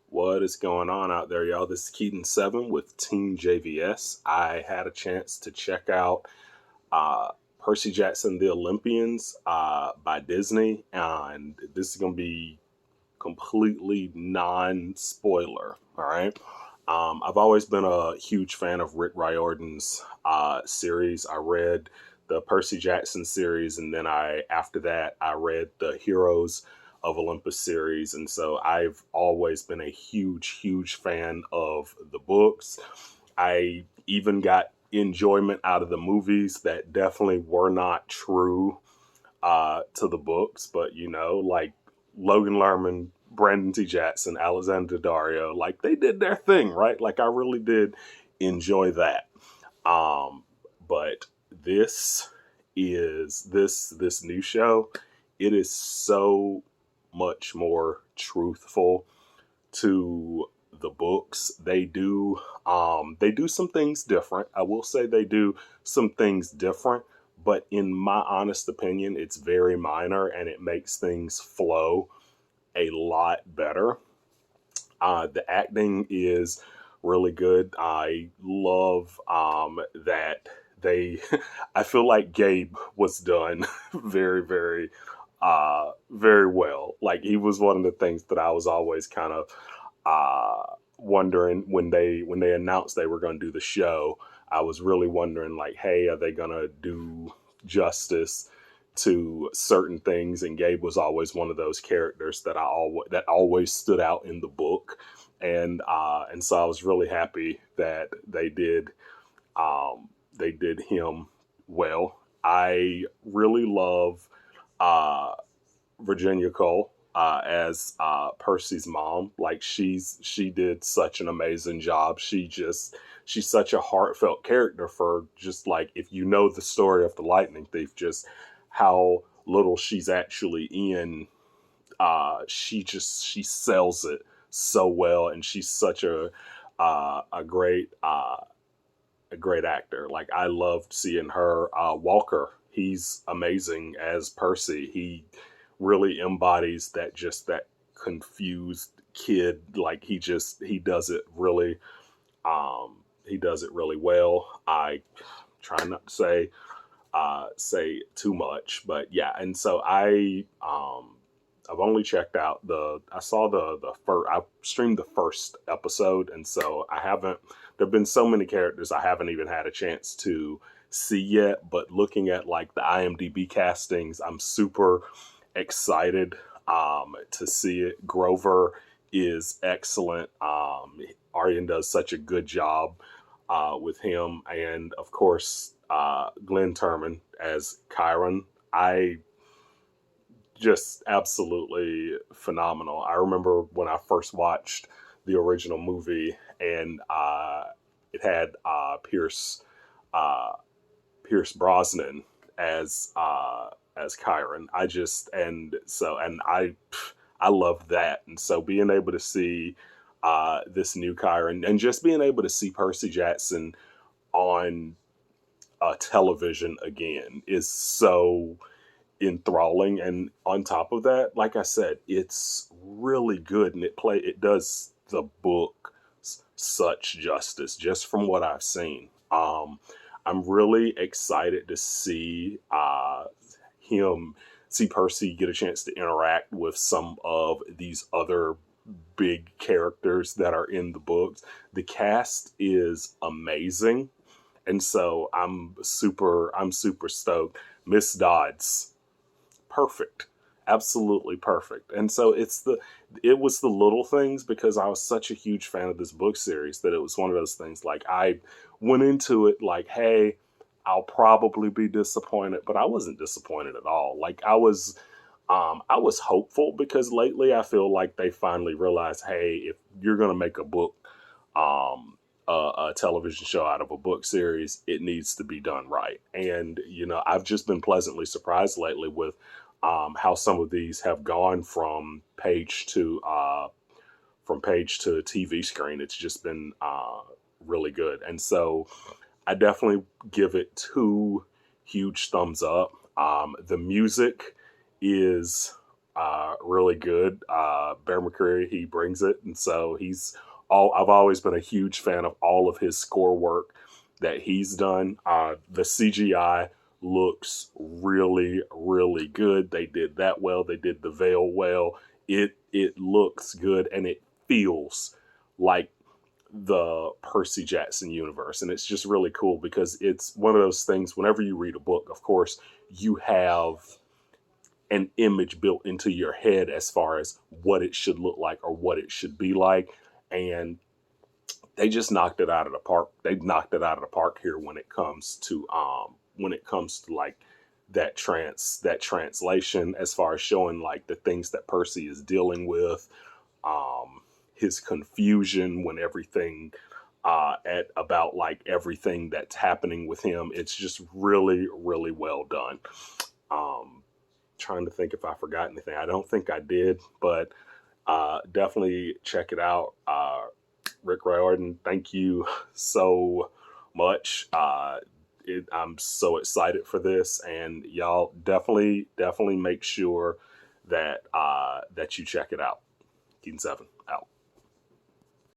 What is going on out there, y'all? This is Keaton7 with TeamJVS. I had a chance to check out Percy Jackson, the Olympians by Disney, and this is going to be completely non-spoiler, all right? I've always been a huge fan of Rick Riordan's series. I read the Percy Jackson series, and then after that, I read the Heroes of Olympus series. And so I've always been a huge fan of the books. I even got enjoyment out of the movies that definitely were not true to the books, but like Logan Lerman, Brandon T. Jackson, Alexander Daddario, like they did their thing, right? Like I really did enjoy that. But this new show, it is so much more truthful to the books. They do some things different. I will say they do some things different, but in my honest opinion, it's very minor and it makes things flow a lot better. The acting is really good. I love that they I feel like Gabe was done very well. Like he was one of the things that I was always kind of wondering when they announced they were going to do the show. I was really wondering, like, hey, are they going to do justice to certain things? And Gabe was always one of those characters that always stood out in the book, and so I was really happy that they did him well. I really love Virginia Cole as Percy's mom. Like she did such an amazing job. She's such a heartfelt character for just like, if you know the story of the Lightning Thief, just how little she's actually in. She sells it so well, and she's such a great actor. Like I loved seeing her. Walker, he's amazing as Percy. He really embodies that confused kid. Like he does it really well. I try not to say too much, but yeah. And so I've only checked out I saw the first, I streamed the first episode, and so I haven't, there've been so many characters I haven't even had a chance to see yet, but looking at like the IMDb castings, I'm super excited to see it. Grover is excellent. Aryan does such a good job with him, and of course Glenn Turman as Chiron. I just absolutely phenomenal. I remember when I first watched the original movie, and it had Pierce Brosnan as Chiron. I love that, and so being able to see this new Chiron, and just being able to see Percy Jackson on television again is so enthralling. And on top of that, like I said, it's really good, and it does the book such justice just from what I've seen. I'm really excited to see Percy get a chance to interact with some of these other big characters that are in the books. The cast is amazing, and so I'm super stoked. Miss Dodds, perfect, absolutely perfect. And so it was the little things, because I was such a huge fan of this book series, that it was one of those things, like I went into it like, hey, I'll probably be disappointed, but I wasn't disappointed at all. Like I was hopeful, because lately I feel like they finally realized, hey, if you're going to make a book, a television show out of a book series, it needs to be done right. And, I've just been pleasantly surprised lately with how some of these have gone from page to TV screen. It's just been really good. And so I definitely give it 2 huge thumbs up. The music is really good. Bear McCreary, he brings it, and so I've always been a huge fan of all of his score work that he's done. The CGI looks really, really good. They did that well. They did the veil well. It looks good, and it feels like the Percy Jackson universe. And it's just really cool because it's one of those things, whenever you read a book, of course, you have an image built into your head as far as what it should look like or what it should be like. And they just knocked it out of the park. They knocked it out of the park here when it comes to like that translation, as far as showing like the things that Percy is dealing with, his confusion when everything at about like everything that's happening with him. It's just really, really well done. Trying to think if I forgot anything. I don't think I did, but definitely check it out. Rick Riordan, thank you so much. I'm so excited for this, and y'all definitely make sure that that you check it out. Keaton 7 out.